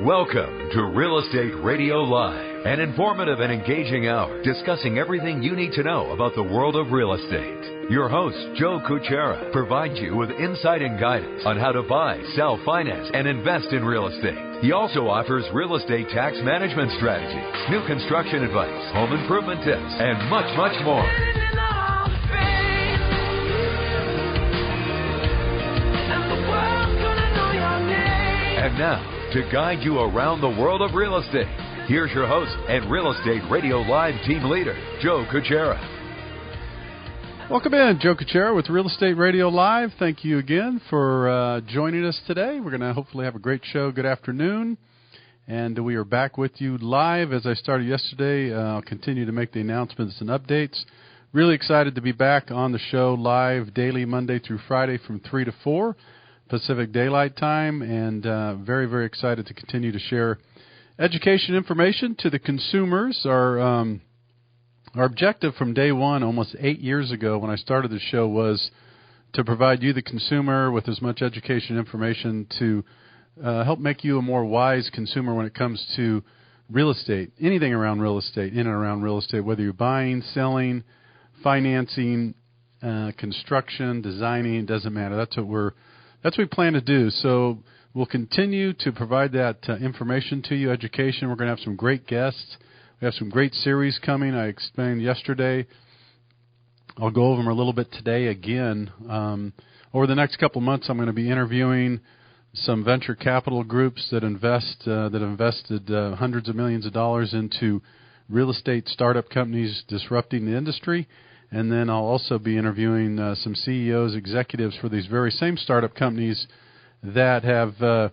Welcome to Real Estate Radio Live, an informative and engaging hour discussing everything you need to know about the world of real estate. Your host, Joe Kuchera, provides you with insight and guidance on how to buy, sell, finance, and invest in real estate. He also offers real estate tax management strategies, new construction advice, home improvement tips, and much, much more. And now, to guide you around the world of real estate, here's your host and Real Estate Radio Live team leader, Joe Kuchera. Welcome in, Joe Kuchera with Real Estate Radio Live. Thank you again for joining us today. We're going to hopefully have a great show. Good afternoon. And we are back with you live. As I started yesterday, I'll continue to make the announcements and updates. Really excited to be back on the show live daily, Monday through Friday from 3 to 4. Pacific Daylight Time, and very, very excited to continue to share education information to the consumers. Our objective from day one, almost 8 years ago when I started the show, was to provide you, the consumer, with as much education information to help make you a more wise consumer when it comes to real estate, anything around real estate, in and around real estate, whether you're buying, selling, financing, construction, designing, it doesn't matter. That's what we plan to do. So we'll continue to provide that information to you, education. We're going to have some great guests. We have some great series coming. I explained yesterday. I'll go over them a little bit today again. Over the next couple of months, I'm going to be interviewing some venture capital groups that invested hundreds of millions of dollars into real estate startup companies disrupting the industry. And then I'll also be interviewing some CEOs, executives for these very same startup companies that have a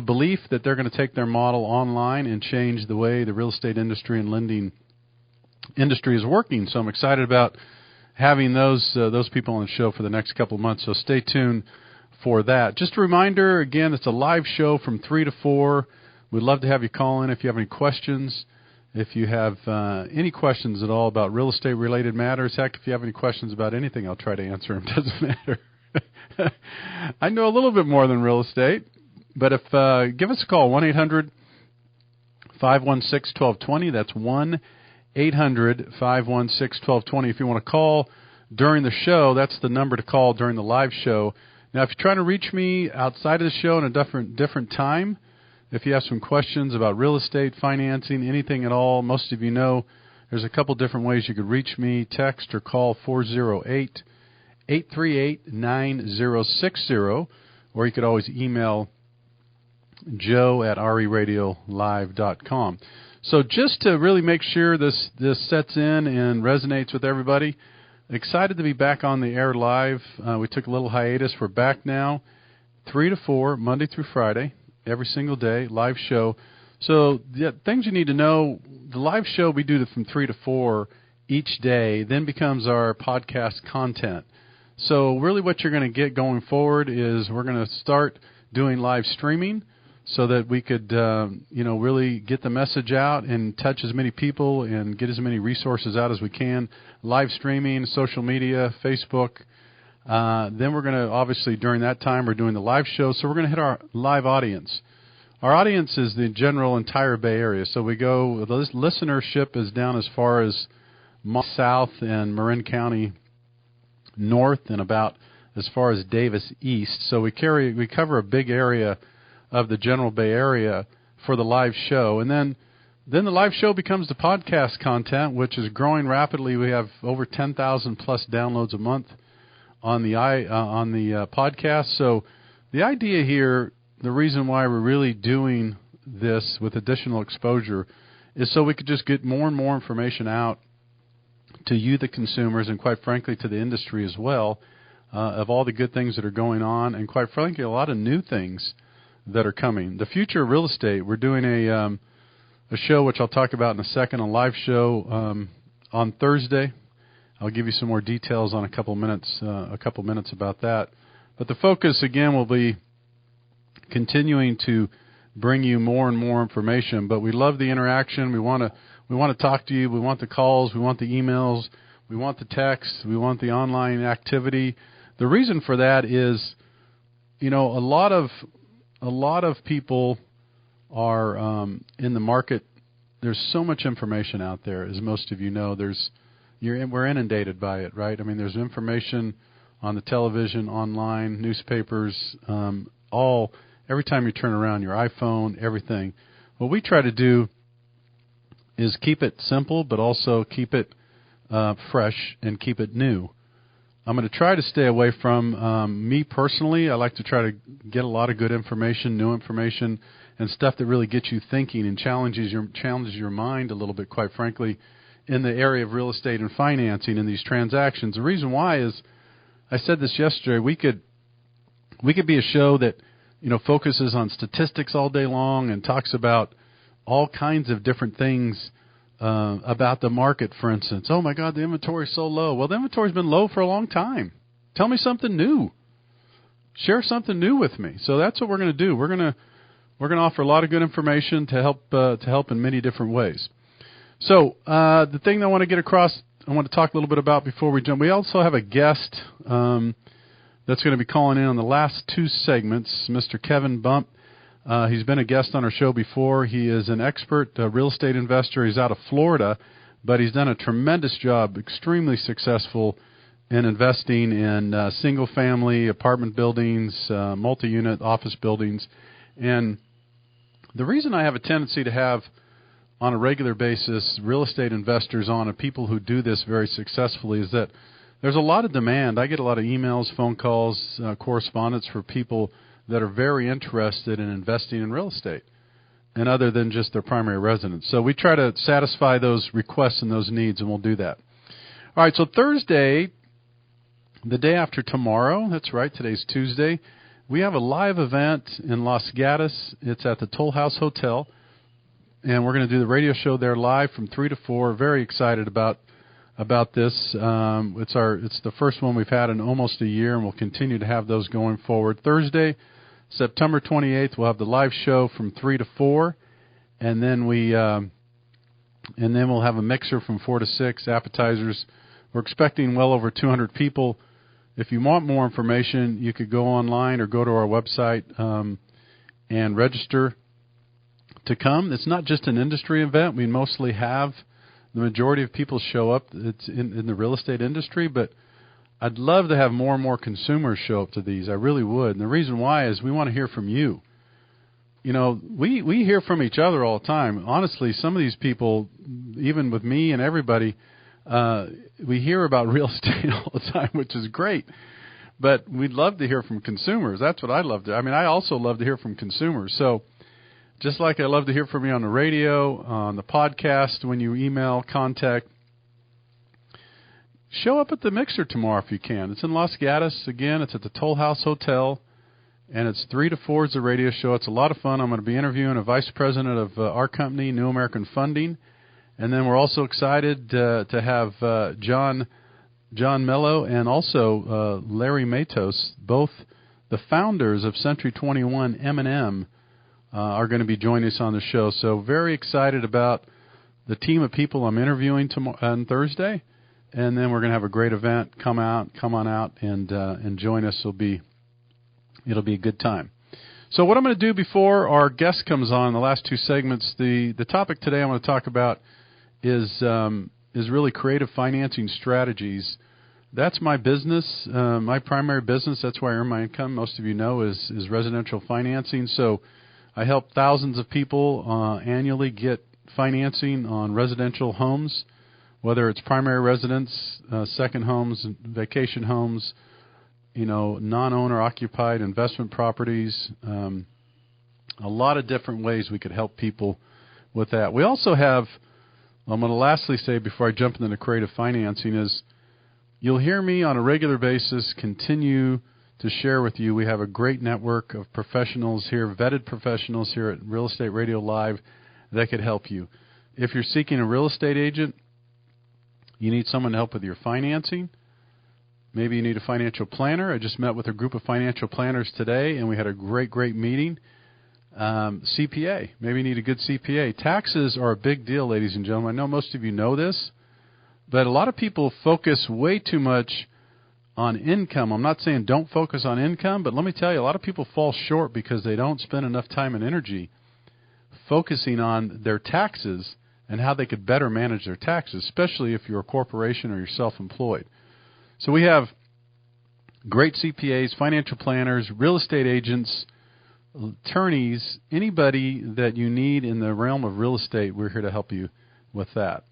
belief that they're going to take their model online and change the way the real estate industry and lending industry is working. So I'm excited about having those people on the show for the next couple of months. So stay tuned for that. Just a reminder, again, it's a live show from 3 to 4. We'd love to have you call in if you have any questions. If you have any questions at all about real estate-related matters, heck, if you have any questions about anything, I'll try to answer them. Doesn't matter. I know a little bit more than real estate, but if give us a call, 1-800-516-1220. That's 1-800-516-1220. If you want to call during the show, that's the number to call during the live show. Now, if you're trying to reach me outside of the show in a different time, if you have some questions about real estate, financing, anything at all, most of you know there's a couple different ways you could reach me. Text or call 408-838-9060, or you could always email joe@reradiolive.com. So just to really make sure this sets in and resonates with everybody, excited to be back on the air live. We took a little hiatus. We're back now, 3 to 4, Monday through Friday. Every single day, live show. So the things you need to know, the live show we do from 3 to 4 each day, then becomes our podcast content. So really what you're going to get going forward is we're going to start doing live streaming so that we could, really get the message out and touch as many people and get as many resources out as we can. Live streaming, social media, Facebook. Then we're going to, obviously, during that time, we're doing the live show, so we're going to hit our live audience. Our audience is the general entire Bay Area, so the listenership is down as far as south and Marin County north and about as far as Davis east. So we cover a big area of the general Bay Area for the live show. And then the live show becomes the podcast content, which is growing rapidly. We have over 10,000 plus downloads a month on the podcast. So the idea here, the reason why we're really doing this with additional exposure is so we could just get more and more information out to you, the consumers, and quite frankly to the industry as well, of all the good things that are going on, and quite frankly a lot of new things that are coming. The future of real estate, we're doing a show which I'll talk about in a second, a live show on Thursday. I'll give you some more details on a couple minutes about that. But the focus, again, will be continuing to bring you more and more information. But we love the interaction. We want to talk to you. We want the calls. We want the emails. We want the texts. We want the online activity. The reason for that is, a lot of people are in the market. There's so much information out there, as most of you know. We're inundated by it, right? I mean, there's information on the television, online, newspapers, every time you turn around, your iPhone, everything. What we try to do is keep it simple, but also keep it fresh and keep it new. I'm going to try to stay away from me personally. I like to try to get a lot of good information, new information, and stuff that really gets you thinking and challenges your mind a little bit, quite frankly, in the area of real estate and financing in these transactions. The reason why is, I said this yesterday, we could be a show that, focuses on statistics all day long and talks about all kinds of different things about the market, for instance. Oh, my God, the inventory is so low. Well, the inventory's been low for a long time. Tell me something new. Share something new with me. So that's what we're going to do. We're going to offer a lot of good information to help in many different ways. So the thing that I want to get across, I want to talk a little bit about before we jump. We also have a guest that's going to be calling in on the last two segments, Mr. Kevin Bupp. He's been a guest on our show before. He is an expert real estate investor. He's out of Florida, but he's done a tremendous job, extremely successful in investing in single-family apartment buildings, multi-unit office buildings. And the reason I have a tendency to have, on a regular basis, real estate investors on and people who do this very successfully is that there's a lot of demand. I get a lot of emails, phone calls, correspondence for people that are very interested in investing in real estate and other than just their primary residence. So we try to satisfy those requests and those needs, and we'll do that. All right, so Thursday, the day after tomorrow, that's right, today's Tuesday, we have a live event in Los Gatos. It's at the Toll House Hotel, and we're going to do the radio show there live from 3 to 4. Very excited about this. It's the first one we've had in almost a year, and we'll continue to have those going forward. Thursday, September 28th, we'll have the live show from 3 to 4, and then we'll have a mixer from 4 to 6, appetizers. We're expecting well over 200 people. If you want more information, you could go online or go to our website and register to come. It's not just an industry event. We mostly have the majority of people show up. It's in the real estate industry, but I'd love to have more and more consumers show up to these. I really would. And the reason why is we want to hear from you. We hear from each other all the time. Honestly, some of these people, even with me and everybody, we hear about real estate all the time, which is great. But we'd love to hear from consumers. That's what I love to. I also love to hear from consumers. So just like I love to hear from you on the radio, on the podcast, when you email, contact, show up at the mixer tomorrow if you can. It's in Los Gatos. Again, it's at the Toll House Hotel, and it's 3 to 4 is the radio show. It's a lot of fun. I'm going to be interviewing a vice president of our company, New American Funding. And then we're also excited to have John Mello and also Larry Matos, both the founders of Century 21 M&M, are going to be joining us on the show. So very excited about the team of people I'm interviewing on Thursday. And then we're going to have a great event. Come on out and join us. It'll be a good time. So what I'm going to do before our guest comes on, the last two segments, the topic today I want to talk about is really creative financing strategies. That's my business, my primary business. That's where I earn my income. Most of you know is residential financing. So I help thousands of people annually get financing on residential homes, whether it's primary residence, second homes, vacation homes, non-owner occupied investment properties, a lot of different ways we could help people with that. We also have, I'm going to lastly say before I jump into creative financing is you'll hear me on a regular basis continue to share with you. We have a great network of professionals here, vetted professionals here at Real Estate Radio Live that could help you. If you're seeking a real estate agent, you need someone to help with your financing. Maybe you need a financial planner. I just met with a group of financial planners today, and we had a great meeting. CPA. Maybe you need a good CPA. Taxes are a big deal, ladies and gentlemen. I know most of you know this, but a lot of people focus way too much on income. I'm not saying don't focus on income, but let me tell you, a lot of people fall short because they don't spend enough time and energy focusing on their taxes and how they could better manage their taxes, especially if you're a corporation or you're self-employed. So we have great CPAs, financial planners, real estate agents, attorneys, anybody that you need in the realm of real estate. We're here to help you with that.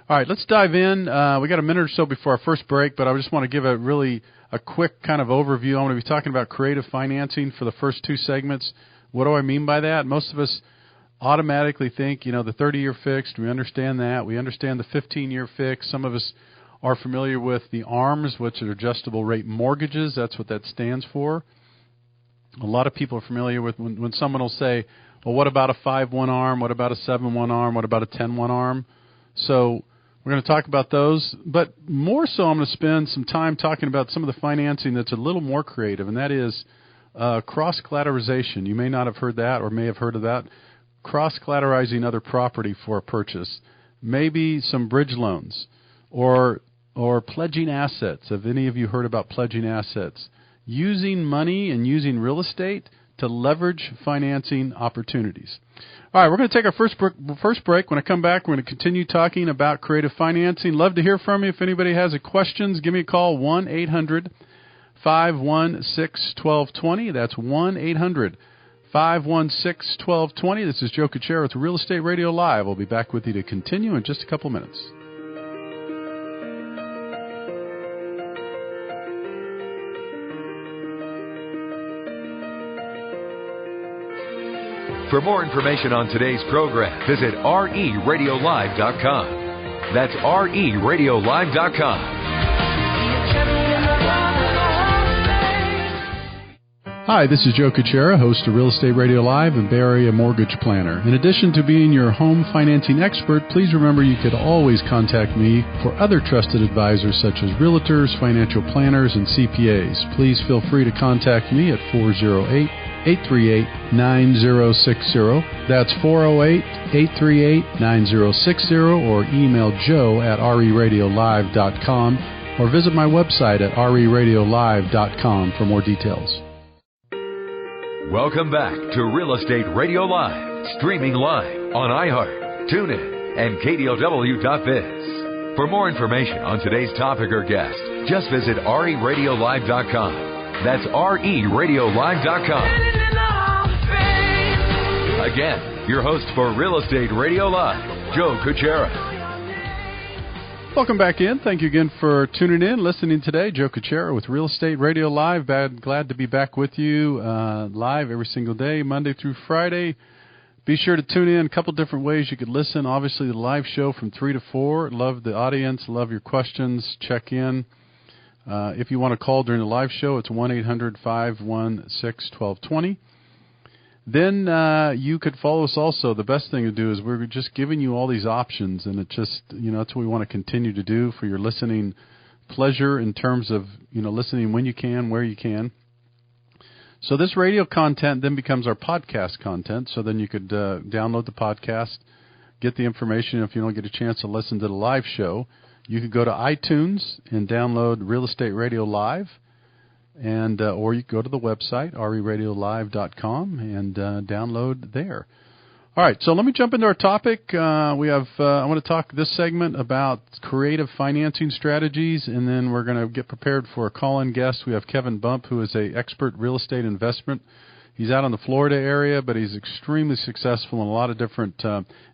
All right, let's dive in. We got a minute or so before our first break, but I just want to give a quick kind of overview. I'm going to be talking about creative financing for the first two segments. What do I mean by that? Most of us automatically think, the 30-year fixed. We understand that. We understand the 15-year fixed. Some of us are familiar with the ARMs, which are adjustable rate mortgages. That's what that stands for. A lot of people are familiar with when someone will say, well, what about a 5-1 ARM? What about a 7-1 ARM? What about a 10-1 ARM? So we're going to talk about those. But more so, I'm going to spend some time talking about some of the financing that's a little more creative, and that is cross-collateralization. You may not have heard that or may have heard of that. Cross-collateralizing other property for a purchase. Maybe some bridge loans or pledging assets. Have any of you heard about pledging assets? Using money and using real estate to leverage financing opportunities. All right, we're going to take our first break. When I come back, we're going to continue talking about creative financing. Love to hear from you. If anybody has any questions, give me a call, 1-800-516-1220. That's 1-800-516-1220. This is Joe Kuchera with Real Estate Radio Live. We'll be back with you to continue in just a couple minutes. For more information on today's program, visit RERadiolive.com. That's RERadiolive.com. Hi, this is Joe Kuchera, host of Real Estate Radio Live and Bay Area Mortgage Planner. In addition to being your home financing expert, please remember you could always contact me for other trusted advisors such as realtors, financial planners, and CPAs. Please feel free to contact me at 408-838-9060. That's 408-838-9060, or email joe at RERadiolive.com, or visit my website at RERadiolive.com for more details. Welcome back to Real Estate Radio Live, streaming live on iHeart, TuneIn, and KDOW.biz. For more information on today's topic or guest, just visit RERadiolive.com. That's RERadiolive.com. Again, your host for Real Estate Radio Live, Joe Kuchera. Welcome back in. Thank you again for tuning in, listening today. Joe Kuchera with Real Estate Radio Live. Glad to be back with you live every single day, Monday through Friday. Be sure to tune in. A couple different ways you could listen. Obviously, the live show from 3 to 4. Love the audience. Love your questions. Check in. If you want to call during the live show, it's 1-800-516-1220. Then you could follow us also. The best thing to do is we're just giving you all these options, and it just, that's what we want to continue to do for your listening pleasure in terms of, listening when you can, where you can. So this radio content then becomes our podcast content, so then you could download the podcast, get the information. If you don't get a chance to listen to the live show, you could go to iTunes and download Real Estate Radio Live. And or you can go to the website, RERadiolive.com, and download there. All right, so let me jump into our topic. I want to talk this segment about creative financing strategies, and then we're going to get prepared for a call-in guest. We have Kevin Bupp, who is an expert real estate investment. He's out in the Florida area, but he's extremely successful in a lot of different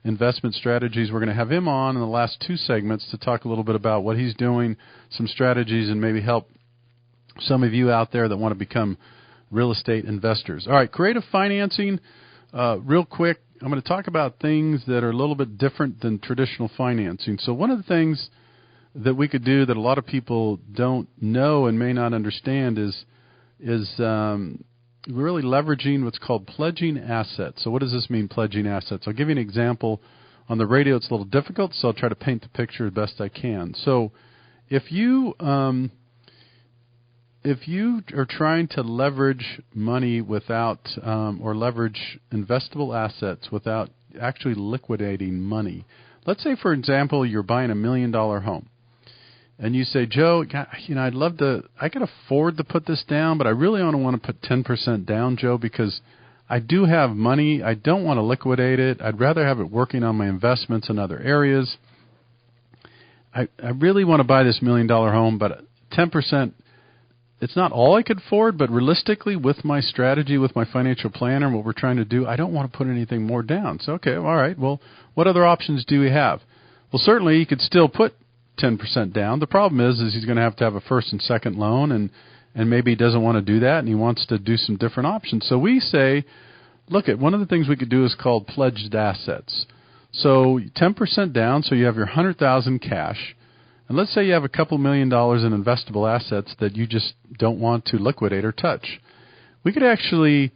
investment strategies. We're going to have him on in the last two segments to talk a little bit about what he's doing, some strategies, and maybe help some of you out there that want to become real estate investors. All right, creative financing, real quick. I'm going to talk about things that are a little bit different than traditional financing. So one of the things that we could do that a lot of people don't know and may not understand is really leveraging what's called pledging assets. So what does this mean, pledging assets? I'll give you an example. On the radio, it's a little difficult, so I'll try to paint the picture as best I can. So if you are trying to leverage money without, or leverage investable assets without actually liquidating money, let's say, for example, you're buying $1 million home, and you say, Joe, I could afford to put this down, but I really only want to put 10% down, Joe, because I do have money. I don't want to liquidate it. I'd rather have it working on my investments in other areas. I really want to buy this $1 million home, but 10%, it's not all I could afford, but realistically, with my strategy, with my financial plan and what we're trying to do, I don't want to put anything more down. So, okay, all right, well, what other options do we have? Well, certainly you could still put 10% down. The problem is he's going to have a first and second loan, and maybe he doesn't want to do that, and he wants to do some different options. So we say, look, at one of the things we could do is called pledged assets. So 10% down, so you have your $100,000 cash. And let's say you have a couple $1 million in investable assets that you just don't want to liquidate or touch. We could actually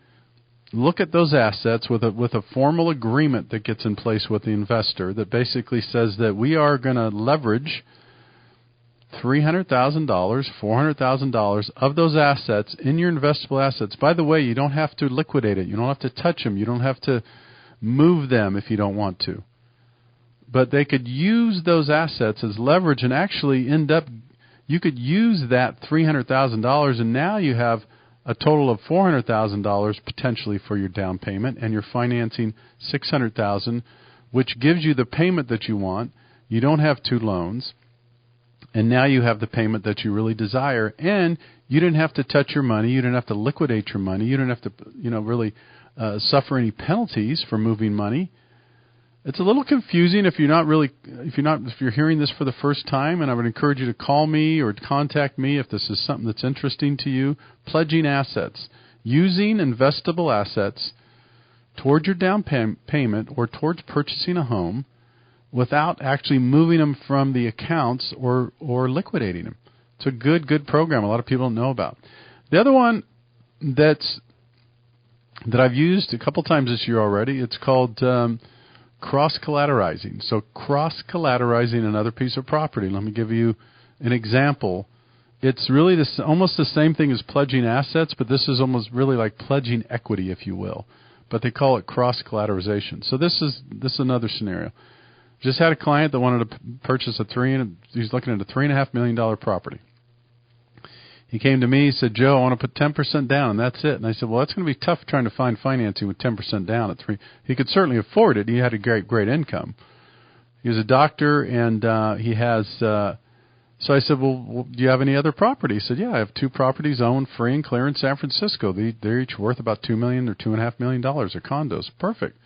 look at those assets with a formal agreement that gets in place with the investor that basically says that we are going to leverage $300,000, $400,000 of those assets in your investable assets. By the way, you don't have to liquidate it. You don't have to touch them. You don't have to move them if you don't want to. But they could use those assets as leverage and actually you could use that $300,000, and now you have a total of $400,000 potentially for your down payment, and you're financing $600,000, which gives you the payment that you want. You don't have two loans, and now you have the payment that you really desire, and you didn't have to touch your money. You didn't have to liquidate your money. You didn't have to, really suffer any penalties for moving money. It's a little confusing if you're hearing this for the first time, and I would encourage you to call me or contact me if this is something that's interesting to you. Pledging assets, using investable assets towards your down payment or towards purchasing a home without actually moving them from the accounts or liquidating them. It's a good program a lot of people don't know about. The other one that I've used a couple times this year already, it's called cross-collateralizing. So cross-collateralizing another piece of property. Let me give you an example. It's really almost the same thing as pledging assets, but this is almost really like pledging equity, if you will. But they call it cross-collateralization. So this is another scenario. Just had a client that wanted to purchase he's looking at a $3.5 million property. He came to me, he said, Joe, I want to put 10% down, and that's it. And I said, well, that's going to be tough trying to find financing with 10% down at 3. He could certainly afford it. He had a great income. He was a doctor, and he has, so I said, well, do you have any other property? He said, yeah, I have 2 properties owned free and clear in San Francisco. They're each worth about $2 million or $2.5 million. They're condos. Perfect.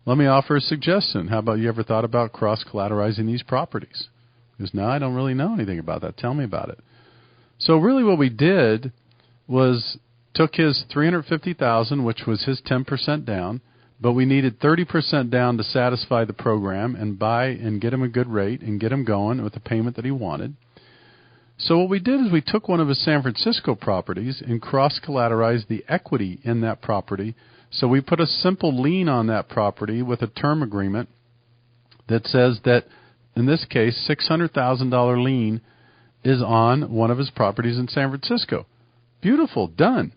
Let me offer a suggestion. How about you ever thought about cross-collateralizing these properties? He goes, no, I don't really know anything about that. Tell me about it. So really what we did was took his $350,000, which was his 10% down, but we needed 30% down to satisfy the program and buy and get him a good rate and get him going with the payment that he wanted. So what we did is we took one of his San Francisco properties and cross-collateralized the equity in that property. So we put a simple lien on that property with a term agreement that says that, in this case, $600,000 lien is on one of his properties in San Francisco. Beautiful, done.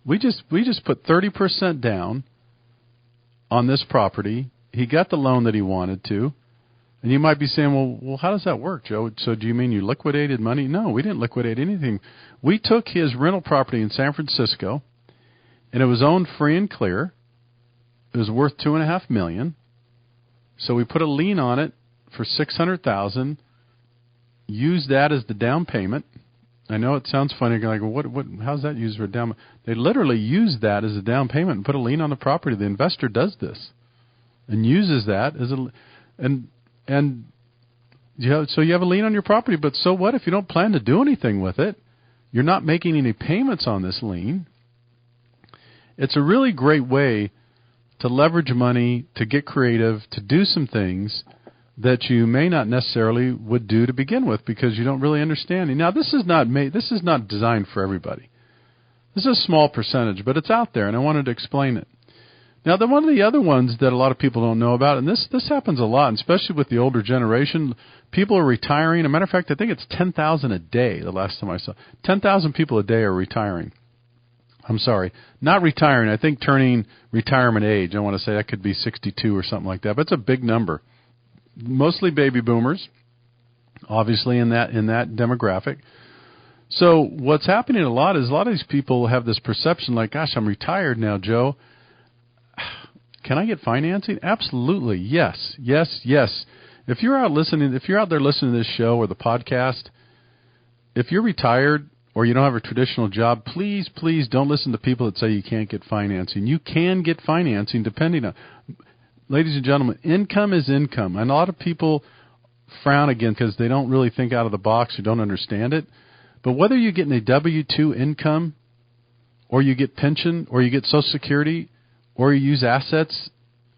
We just put 30% down on this property. He got the loan that he wanted to. And you might be saying, well, how does that work, Joe? So do you mean you liquidated money? No, we didn't liquidate anything. We took his rental property in San Francisco, and it was owned free and clear. It was worth $2.5 million. So we put a lien on it for $600,000. Use that as the down payment. I know it sounds funny. You're like, well, how's that used for a down? They literally use that as a down payment and put a lien on the property. The investor does this and uses that as so you have a lien on your property. But so what if you don't plan to do anything with it? You're not making any payments on this lien. It's a really great way to leverage money, to get creative, to do some things that you may not necessarily would do to begin with because you don't really understand it. Now, this is not designed for everybody. This is a small percentage, but it's out there, and I wanted to explain it. Now, one of the other ones that a lot of people don't know about, and this happens a lot, especially with the older generation, people are retiring. As a matter of fact, I think it's 10,000 a day the last time I saw. 10,000 people a day are retiring. I'm sorry, not retiring. I think turning retirement age. I want to say that could be 62 or something like that, but it's a big number. Mostly baby boomers, obviously in that demographic. So what's happening a lot is a lot of these people have this perception like, gosh, I'm retired now, Joe. Can I get financing? Absolutely. Yes, yes, yes. If you're out there listening to this show or the podcast, if you're retired or you don't have a traditional job, please, please don't listen to people that say you can't get financing. You can get financing depending on, ladies and gentlemen, income is income. And a lot of people frown again because they don't really think out of the box or don't understand it. But whether you're getting a W-2 income or you get pension or you get Social Security or you use assets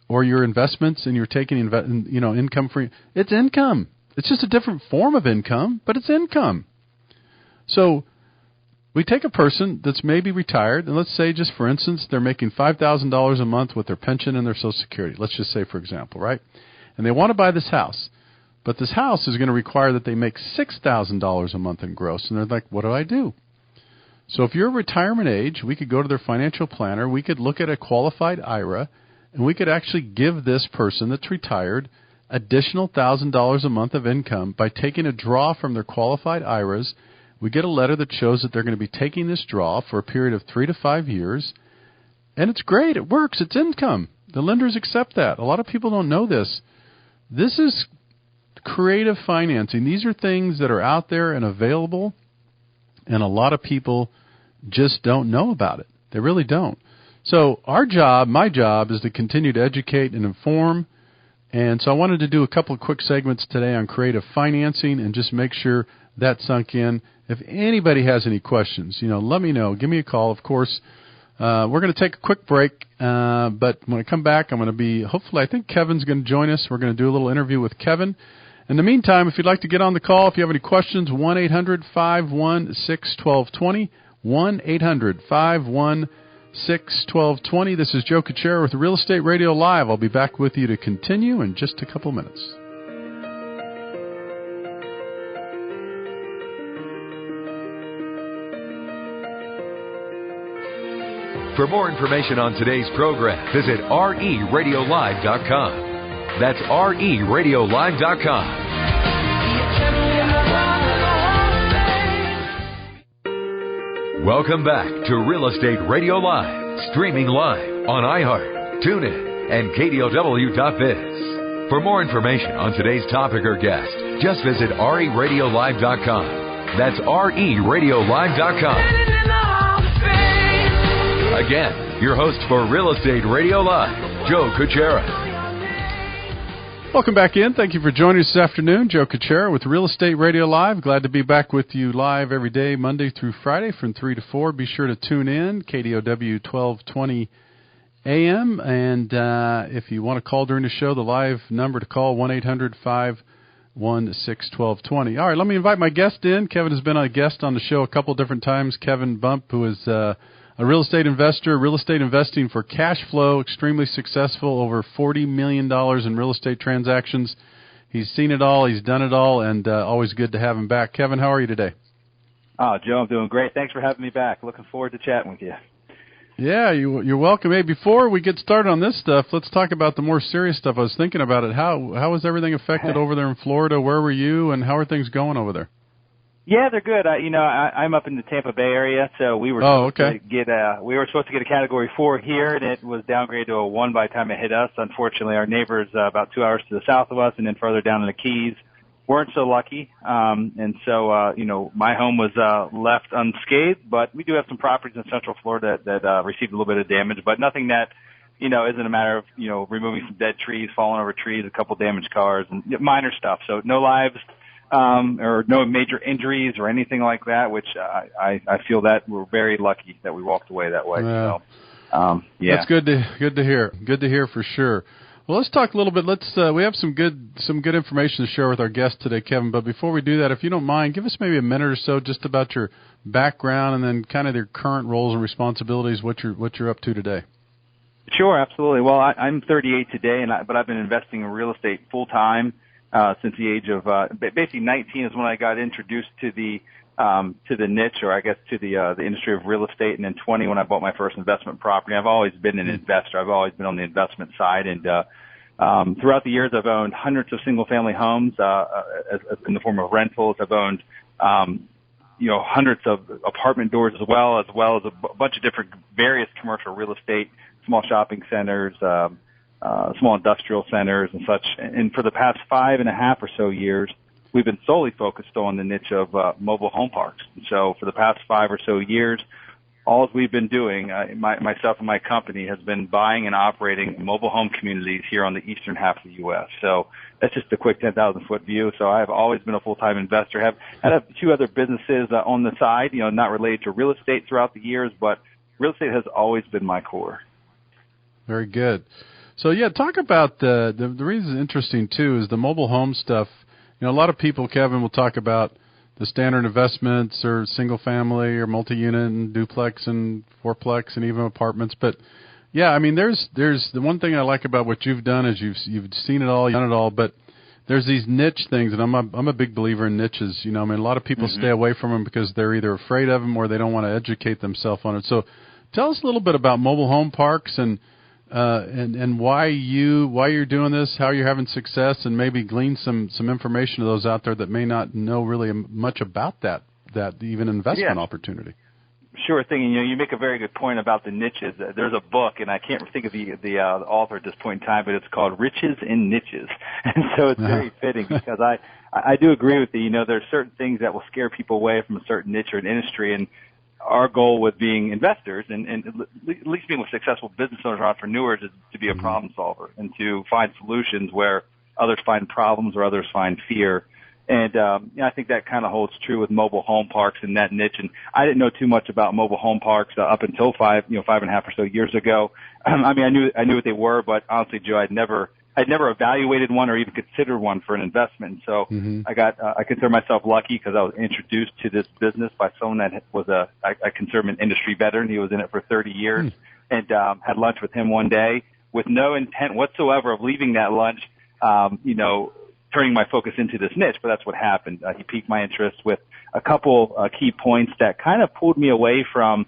or your investments and you're taking income free, it's income. It's just a different form of income, but it's income. So we take a person that's maybe retired, and let's say, just for instance, they're making $5,000 a month with their pension and their Social Security. Let's just say, for example, right? And they want to buy this house. But this house is going to require that they make $6,000 a month in gross. And they're like, what do I do? So if you're retirement age, we could go to their financial planner. We could look at a qualified IRA, and we could actually give this person that's retired additional $1,000 a month of income by taking a draw from their qualified IRAs. We get a letter that shows that they're going to be taking this draw for a period of 3 to 5 years. And it's great. It works. It's income. The lenders accept that. A lot of people don't know this. This is creative financing. These are things that are out there and available, and a lot of people just don't know about it. They really don't. So our job, my job, is to continue to educate and inform. And so I wanted to do a couple of quick segments today on creative financing and just make sure that sunk in. If anybody has any questions, let me know. Give me a call. Of course, we're going to take a quick break, but when I come back, I'm going to be, hopefully, I think Kevin's going to join us. We're going to do a little interview with Kevin. In the meantime, if you'd like to get on the call, if you have any questions, 1-800-516-1220, 1-800-516-1220. This is Joe Kuchera with Real Estate Radio Live. I'll be back with you to continue in just a couple minutes. For more information on today's program, visit RERadiolive.com. That's RERadiolive.com. Welcome back to Real Estate Radio Live, streaming live on iHeart, TuneIn, and KDOW.biz. For more information on today's topic or guest, just visit RERadiolive.com. That's RERadiolive.com. Again, your host for Real Estate Radio Live, Joe Kuchera. Welcome back in. Thank you for joining us this afternoon. Joe Kuchera with Real Estate Radio Live. Glad to be back with you live every day, Monday through Friday from 3 to 4. Be sure to tune in, KDOW 1220 AM. And if you want to call during the show, the live number to call, 1-800-516-1220. All right, let me invite my guest in. Kevin has been a guest on the show a couple different times. Kevin Bupp, who is a real estate investor, real estate investing for cash flow, extremely successful, over $40 million in real estate transactions. He's seen it all, he's done it all, and always good to have him back. Kevin, how are you today? Oh, Joe, I'm doing great. Thanks for having me back. Looking forward to chatting with you. Yeah, you're welcome. Hey, before we get started on this stuff, let's talk about the more serious stuff. I was thinking about it. How was everything affected over there in Florida? Where were you, and how are things going over there? Yeah, they're good. I'm up in the Tampa Bay area, so we were supposed to get a Category 4 here, and it was downgraded to a 1 by the time it hit us. Unfortunately, our neighbors about 2 hours to the south of us, and then further down in the Keys, weren't so lucky. And so my home was left unscathed, but we do have some properties in Central Florida that received a little bit of damage, but nothing that isn't a matter of removing some dead trees, falling over trees, a couple damaged cars, and minor stuff. So no lives. Or no major injuries or anything like that, which I feel that we're very lucky that we walked away that way. Yeah. So, yeah. That's good to hear. Good to hear for sure. Well, let's talk a little bit. We have some good information to share with our guest today, Kevin. But before we do that, if you don't mind, give us maybe a minute or so just about your background and then kind of your current roles and responsibilities, what you're up to today. Sure, absolutely. Well, I'm 38 today, but I've been investing in real estate full time. Since the age of basically 19 is when I got introduced to the niche, or I guess to the industry of real estate, and then 20 when I bought my first investment property. I've always been an investor. I've always been on the investment side, and throughout the years, I've owned hundreds of single-family homes in the form of rentals. I've owned hundreds of apartment doors as well as a bunch of different various commercial real estate, small shopping centers. small industrial centers and such. And for the past 5.5 or so years, we've been solely focused on the niche of mobile home parks. And so for the past 5 or so years, all we've been doing, myself and my company, has been buying and operating mobile home communities here on the eastern half of the U.S. So that's just a quick 10,000-foot view. So I have always been a full-time investor. Have had 2 other businesses on the side, not related to real estate throughout the years, but real estate has always been my core. Very good. So, yeah, talk about the reason it's interesting, too, is the mobile home stuff. A lot of people, Kevin, will talk about the standard investments or single family or multi-unit and duplex and fourplex and even apartments. But yeah, I mean, there's the one thing I like about what you've done is you've seen it all, you've done it all, but there's these niche things, and I'm a big believer in niches. I mean, a lot of people stay away from them because they're either afraid of them or they don't want to educate themselves on it. So tell us a little bit about mobile home parks and why you're doing this, how you're having success, and maybe glean some information to those out there that may not know really much about that even investment opportunity. Sure thing. And, you make a very good point about the niches. There's a book, and I can't think of the author at this point in time, but it's called Riches in Niches. And so it's very fitting because I do agree with you. There's certain things that will scare people away from a certain niche or an industry, and our goal with being investors and at least being with successful business owners or entrepreneurs is to be a problem solver and to find solutions where others find problems or others find fear. And I think that kind of holds true with mobile home parks in that niche. And I didn't know too much about mobile home parks up until 5.5 or so years ago. I mean, I knew what they were, but honestly, Joe, I'd never evaluated one or even considered one for an investment. So I consider myself lucky because I was introduced to this business by someone that was I consider him an industry veteran. He was in it for 30 years and had lunch with him one day with no intent whatsoever of leaving that lunch, turning my focus into this niche, but that's what happened. He piqued my interest with a couple key points that kind of pulled me away from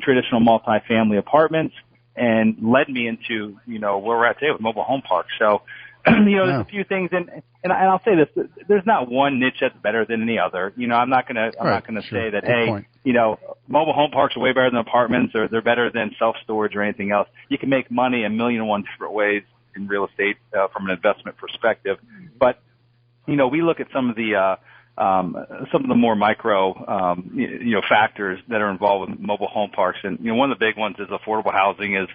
traditional multifamily apartments and led me into, where we're at today with mobile home parks. So, there's a few things, and I'll say this: there's not one niche that's better than any other. I'm not gonna say that, mobile home parks are way better than apartments, or they're better than self-storage or anything else. You can make money a million and one different ways in real estate from an investment perspective. But, we look at some of the more micro, factors that are involved with mobile home parks. And, one of the big ones is affordable housing is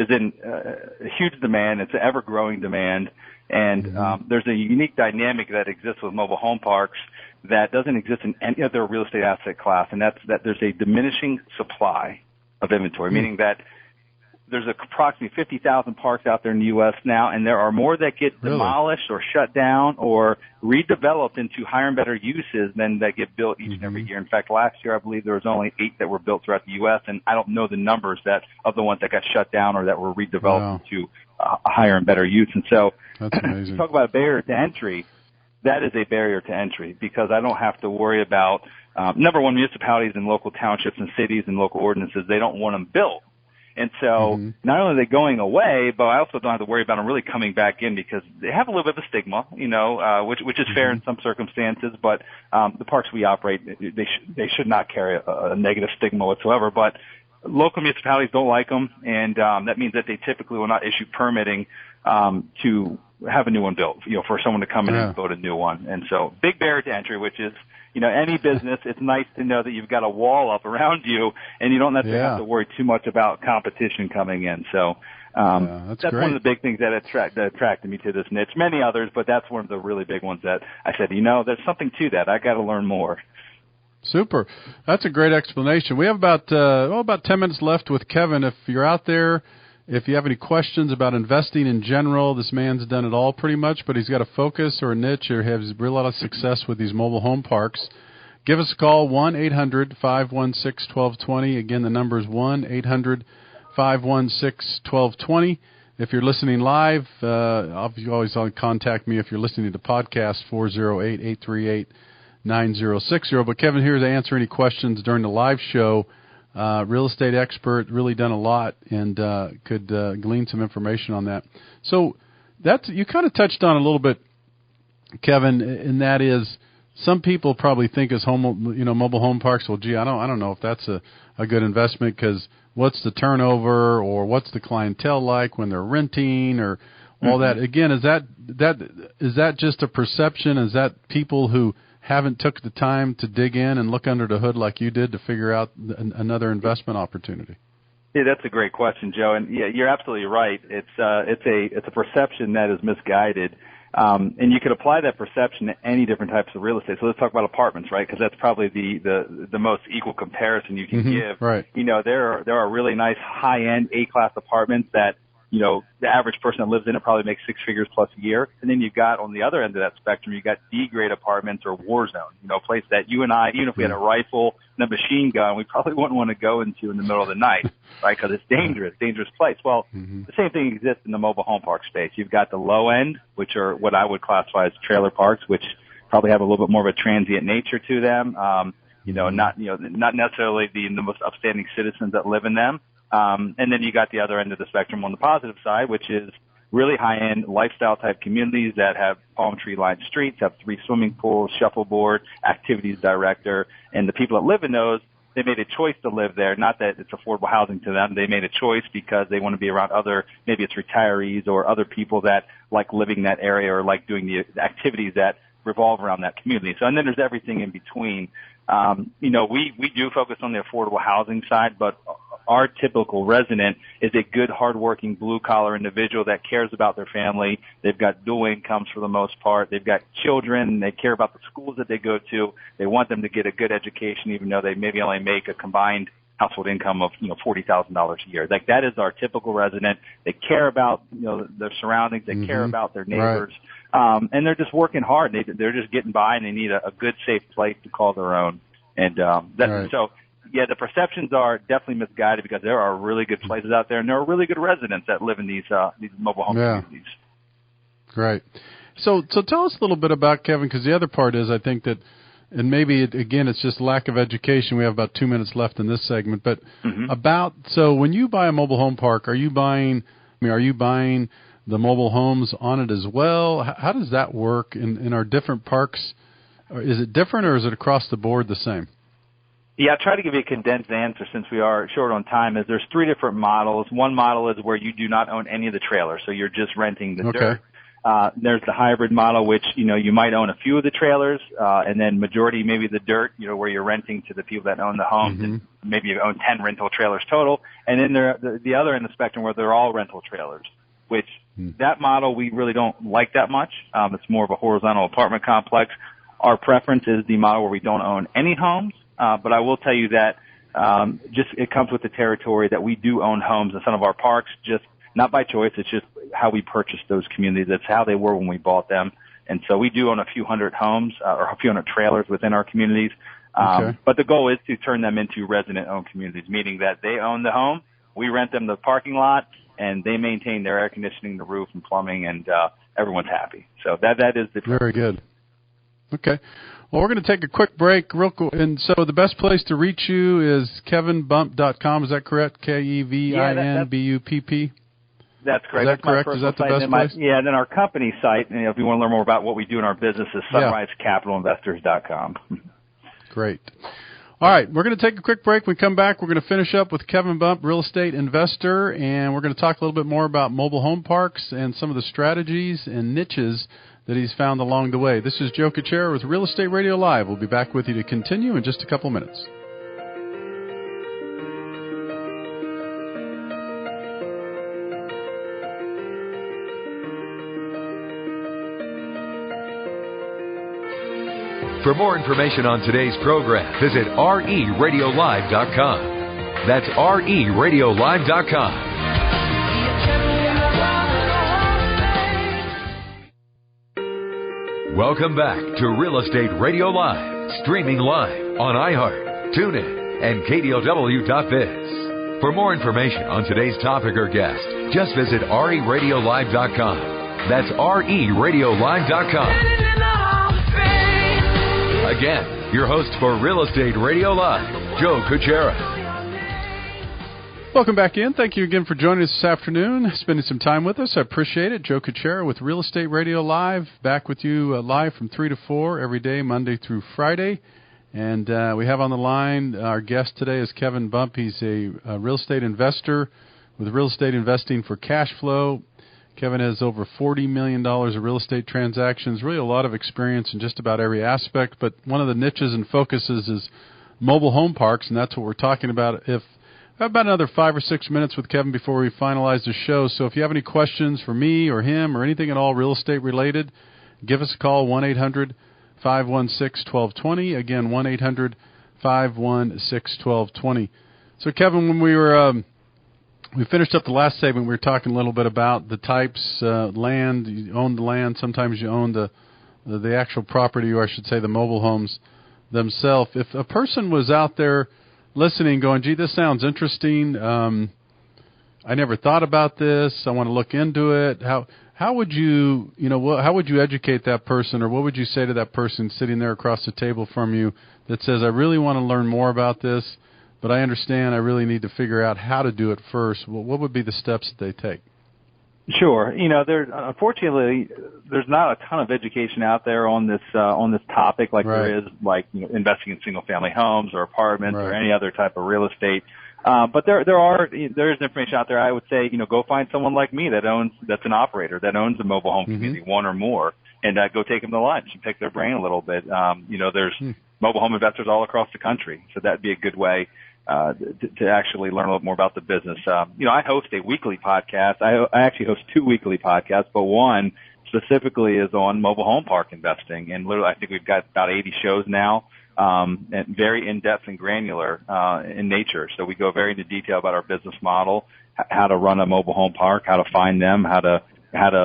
in a huge demand. It's an ever-growing demand. And there's a unique dynamic that exists with mobile home parks that doesn't exist in any other real estate asset class, and that's that there's a diminishing supply of inventory, meaning that there's approximately 50,000 parks out there in the U.S. now, and there are more that get demolished or shut down or redeveloped into higher and better uses than that get built each and every year. In fact, last year I believe there was only 8 that were built throughout the U.S., and I don't know the numbers of the ones that got shut down or that were redeveloped into a higher and better use. And so, that's amazing. Talk about a barrier to entry. That is a barrier to entry because I don't have to worry about number one, municipalities and local townships and cities and local ordinances. They don't want them built. And so not only are they going away, but I also don't have to worry about them really coming back in because they have a little bit of a stigma, which is fair in some circumstances. But the parks we operate, they should not carry a negative stigma whatsoever. But local municipalities don't like them, and that means that they typically will not issue permitting to have a new one built, for someone to come in and build a new one. And so big barrier to entry, which is, any business, it's nice to know that you've got a wall up around you and you don't necessarily have to worry too much about competition coming in. So that's great. One of the big things that attracted me to this niche. Many others, but that's one of the really big ones that I said, there's something to that. I got to learn more. Super. That's a great explanation. We have about 10 minutes left with Kevin. If you're out there, if you have any questions about investing in general, this man's done it all pretty much, but he's got a focus or a niche or has a lot of success with these mobile home parks. Give us a call, 1-800-516-1220. Again, the number is 1-800-516-1220. If you're listening live, you always contact me if you're listening to the podcast, 408-838-9060. But Kevin here to answer any questions during the live show. Real estate expert, really done a lot, and could glean some information on that. So you kind of touched on a little bit, Kevin, and that is some people probably think as mobile home parks. Well, gee, I don't know if that's a good investment because what's the turnover, or what's the clientele like when they're renting, or all that. Again, is that just a perception? Is that people who haven't took the time to dig in and look under the hood like you did to figure out another investment opportunity? Yeah, that's a great question, Joe. And yeah, you're absolutely right. It's a perception that is misguided. And you could apply that perception to any different types of real estate. So let's talk about apartments, right? Because that's probably the most equal comparison you can give. Right. There are really nice high-end A-class apartments that, the average person that lives in it probably makes six figures plus a year. And then you've got on the other end of that spectrum, you've got D-grade apartments or war zone, a place that you and I, even if we had a rifle and a machine gun, we probably wouldn't want to go into in the middle of the night, right? Because it's dangerous place. Well, the same thing exists in the mobile home park space. You've got the low end, which are what I would classify as trailer parks, which probably have a little bit more of a transient nature to them. Not necessarily the most upstanding citizens that live in them. And then you got the other end of the spectrum on the positive side, which is really high-end lifestyle-type communities that have palm tree-lined streets, have 3 swimming pools, shuffleboard, activities director, and the people that live in those, they made a choice to live there. Not that it's affordable housing to them. They made a choice because they want to be around maybe it's retirees or other people that like living in that area or like doing the activities that revolve around that community. So, and then there's everything in between. We do focus on the affordable housing side, but our typical resident is a good, hardworking, blue-collar individual that cares about their family. They've got dual incomes for the most part. They've got children. They care about the schools that they go to. They want them to get a good education, even though they maybe only make a combined household income of, $40,000 a year. Like, that is our typical resident. They care about, their surroundings. They care about their neighbors. Right. And they're just working hard. They're just getting by, and they need a good, safe place to call their own. And so. Yeah, the perceptions are definitely misguided because there are really good places out there, and there are really good residents that live in these mobile home communities. Great. So tell us a little bit about, Kevin, because the other part is I think that, and maybe, it's just lack of education. We have about 2 minutes left in this segment. But so when you buy a mobile home park, are you buying the mobile homes on it as well? How does that work in our different parks? Is it different, or is it across the board the same? Yeah, I'll try to give you a condensed answer since we are short on time. There's 3 different models. One model is where you do not own any of the trailers, so you're just renting the dirt. There's the hybrid model, which, you might own a few of the trailers, and then majority maybe the dirt, where you're renting to the people that own the homes, and maybe you own 10 rental trailers total. And then the other end of the spectrum where they're all rental trailers, which that model we really don't like that much. It's more of a horizontal apartment complex. Our preference is the model where we don't own any homes. But I will tell you that it comes with the territory that we do own homes in some of our parks, just not by choice. It's just how we purchased those communities. That's how they were when we bought them. And so we do own a few hundred homes or a few hundred trailers within our communities. But the goal is to turn them into resident-owned communities, meaning that they own the home, we rent them the parking lot, and they maintain their air conditioning, the roof, and plumbing, and everyone's happy. So that is the very good. Okay. Well, we're going to take a quick break, real cool. And so the best place to reach you is kevinbupp.com. Is that correct? KEVINBUPP? That's correct. Is that correct? Is that the best place? Yeah, and then our company site, and if you want to learn more about what we do in our business, is sunrisecapitalinvestors.com. Great. All right, we're going to take a quick break. When we come back, we're going to finish up with Kevin Bupp, real estate investor, and we're going to talk a little bit more about mobile home parks and some of the strategies and niches that he's found along the way. This is Joe Kuchera with Real Estate Radio Live. We'll be back with you to continue in just a couple minutes. For more information on today's program, visit RERadiolive.com. That's RERadiolive.com. Welcome back to Real Estate Radio Live, streaming live on iHeart, TuneIn, and KDOW.biz. For more information on today's topic or guest, just visit RERadiolive.com. That's RERadiolive.com. Again, your host for Real Estate Radio Live, Joe Kuchera. Welcome back in. Thank you again for joining us this afternoon, spending some time with us. I appreciate it. Joe Kuchera with Real Estate Radio Live, back with you live from 3 to 4 every day, Monday through Friday. And we have on the line, our guest today is Kevin Bupp. He's a real estate investor with Real Estate Investing for Cash Flow. Kevin has over $40 million of real estate transactions, really a lot of experience in just about every aspect. But one of the niches and focuses is mobile home parks, and that's what we're talking about. I have about another 5 or 6 minutes with Kevin before we finalize the show. So if you have any questions for me or him or anything at all real estate related, give us a call, 1-800-516-1220. Again, 1-800-516-1220. So, Kevin, when we finished up the last segment, we were talking a little bit about the types, land. You own the land. Sometimes you own the actual property, or I should say the mobile homes themselves. If a person was out there listening going, gee, this sounds interesting, I never thought about this, I want to look into it, how would you educate that person, or what would you say to that person sitting there across the table from you that says, I really want to learn more about this, but I understand I really need to figure out how to do it first? Well, what would be the steps that they take? Sure. Unfortunately, there's not a ton of education out there on this topic like right. there is investing in single family homes or apartments right. or any other type of real estate. But there is information out there. I would say, go find someone like me that's an operator that owns a mobile home community, one or more, and go take them to lunch and pick their brain a little bit. There's mobile home investors all across the country, so that'd be a good way to actually learn a little more about the business. I host a weekly podcast. I actually host 2 weekly podcasts, but one specifically is on mobile home park investing. And literally, I think we've got about 80 shows now, and very in-depth and granular, in nature. So we go very into detail about our business model, how to run a mobile home park, how to find them, how to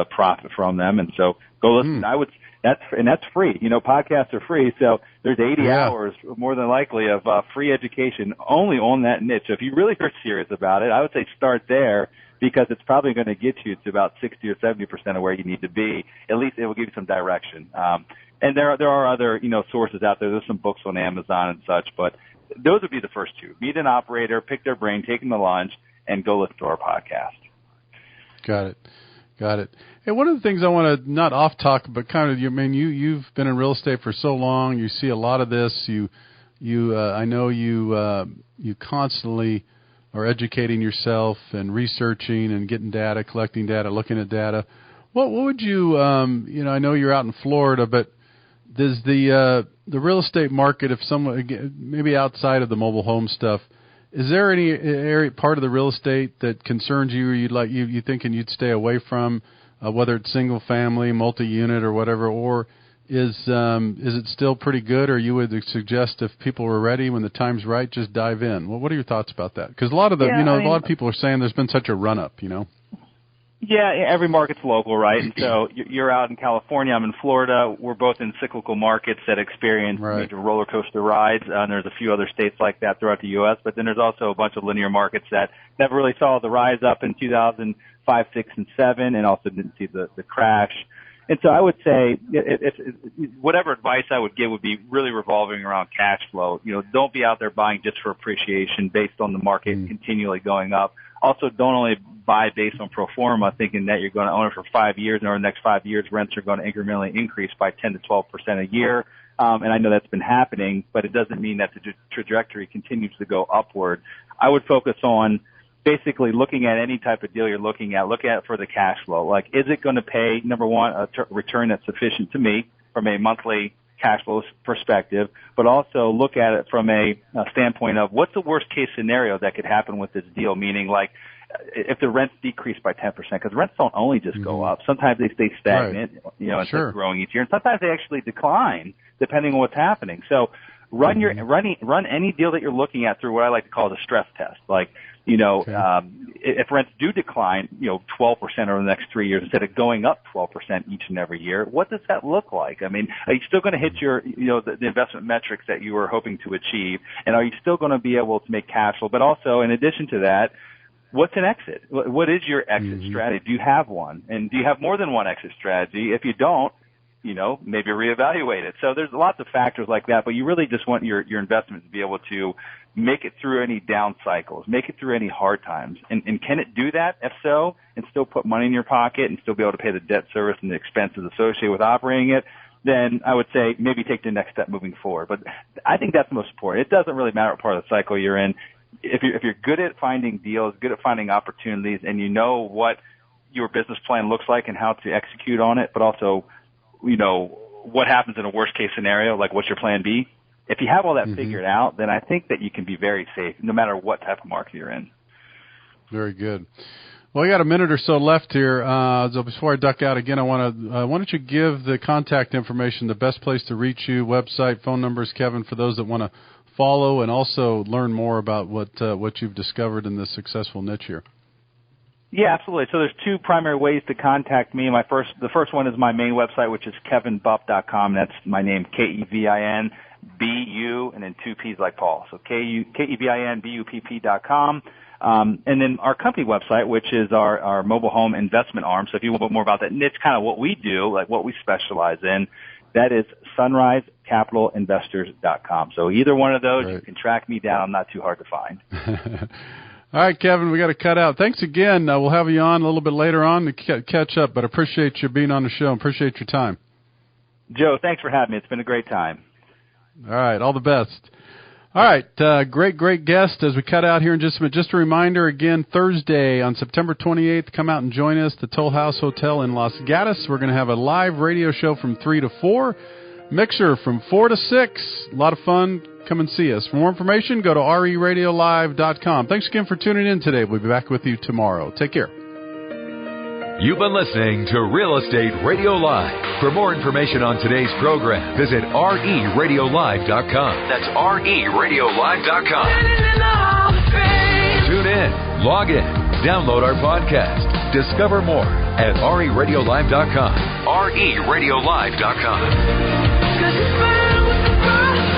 profit from them. And so go listen. That's free. Podcasts are free, so there's 80 hours more than likely of free education only on that niche. So if you really are serious about it, I would say start there, because it's probably going to get you to about 60 or 70% of where you need to be. At least it will give you some direction. And there are other, sources out there. There's some books on Amazon and such, but those would be the first two. Meet an operator, pick their brain, take them to lunch, and go listen to our podcast. Got it. Hey, one of the things I want to, not off talk, but kind of, you've been in real estate for so long. You see a lot of this. I know you constantly are educating yourself and researching and getting data, collecting data, looking at data. What would you, I know you're out in Florida, but does the real estate market, if someone, maybe outside of the mobile home stuff, is there any area, part of the real estate that concerns you, or you thinking you'd stay away from, whether it's single family, multi-unit, or whatever, or is it still pretty good, or you would suggest if people were ready when the time's right, just dive in? Well, what are your thoughts about that? Because a lot of a lot of people are saying there's been such a run up, Yeah, every market's local, right? And so you're out in California, I'm in Florida. We're both in cyclical markets that experience major roller coaster rides. And there's a few other states like that throughout the U.S., but then there's also a bunch of linear markets that never really saw the rise up in 2005, 6, and 7, and also didn't see the crash. And so I would say whatever advice I would give would be really revolving around cash flow. Don't be out there buying just for appreciation based on the market continually going up. Also, don't only buy based on pro forma, thinking that you're going to own it for 5 years, and over the next 5 years, rents are going to incrementally increase by 10 to 12% a year. And I know that's been happening, but it doesn't mean that the trajectory continues to go upward. I would focus on basically looking at any type of deal you're looking at. Look at it for the cash flow. Like, is it going to pay, number one, a return that's sufficient to me from a monthly cash flow perspective, but also look at it from a standpoint of what's the worst case scenario that could happen with this deal, meaning like if the rents decrease by 10%, because rents don't only just go up. Sometimes they stay stagnant, instead of growing each year, and sometimes they actually decline depending on what's happening. So run any deal that you're looking at through what I like to call the stress test. Like, if rents do decline, 12% over the next 3 years instead of going up 12% each and every year, what does that look like? I mean, are you still going to hit your, the investment metrics that you were hoping to achieve? And are you still going to be able to make cash flow? But also, in addition to that, what's an exit? What is your exit strategy? Do you have one? And do you have more than one exit strategy? If you don't, maybe reevaluate it. So there's lots of factors like that, but you really just want your investment to be able to make it through any down cycles, make it through any hard times. And can it do that? If so, and still put money in your pocket and still be able to pay the debt service and the expenses associated with operating it, then I would say maybe take the next step moving forward. But I think that's the most important. It doesn't really matter what part of the cycle you're in. If you're good at finding deals, good at finding opportunities, and you know what your business plan looks like and how to execute on it, but also, what happens in a worst case scenario, like what's your plan B? If you have all that figured out, then I think that you can be very safe no matter what type of market you're in. Very good. Well, we got a minute or so left here. So before I duck out again, why don't you give the contact information, the best place to reach you, website, phone numbers, Kevin, for those that want to follow and also learn more about what you've discovered in this successful niche here. Yeah, absolutely. So there's two primary ways to contact me. The first one is my main website, which is kevinbupp.com. That's my name, KEVINBU, and then two P's like Paul. So KEVINBUPP.com. And then our company website, which is our mobile home investment arm. So if you want to know more about that niche, kind of what we do, like what we specialize in, that is sunrisecapitalinvestors.com. So either one of those, You can track me down. I'm not too hard to find. All right, Kevin, we got to cut out. Thanks again. We'll have you on a little bit later on to catch up, but I appreciate you being on the show and appreciate your time. Joe, thanks for having me. It's been a great time. All right, all the best. All right, great guest as we cut out here in just a minute. Just a reminder, again, Thursday on September 28th, come out and join us, the Toll House Hotel in Los Gatos. We're going to have a live radio show from 3 to 4, mixer from 4 to 6. A lot of fun. Come and see us. For more information, go to reradiolive.com. Thanks again for tuning in today. We'll be back with you tomorrow. Take care. You've been listening to Real Estate Radio Live. For more information on today's program, visit reradiolive.com. That's reradiolive.com. Tune in, log in, download our podcast. Discover more at reradiolive.com. reradiolive.com.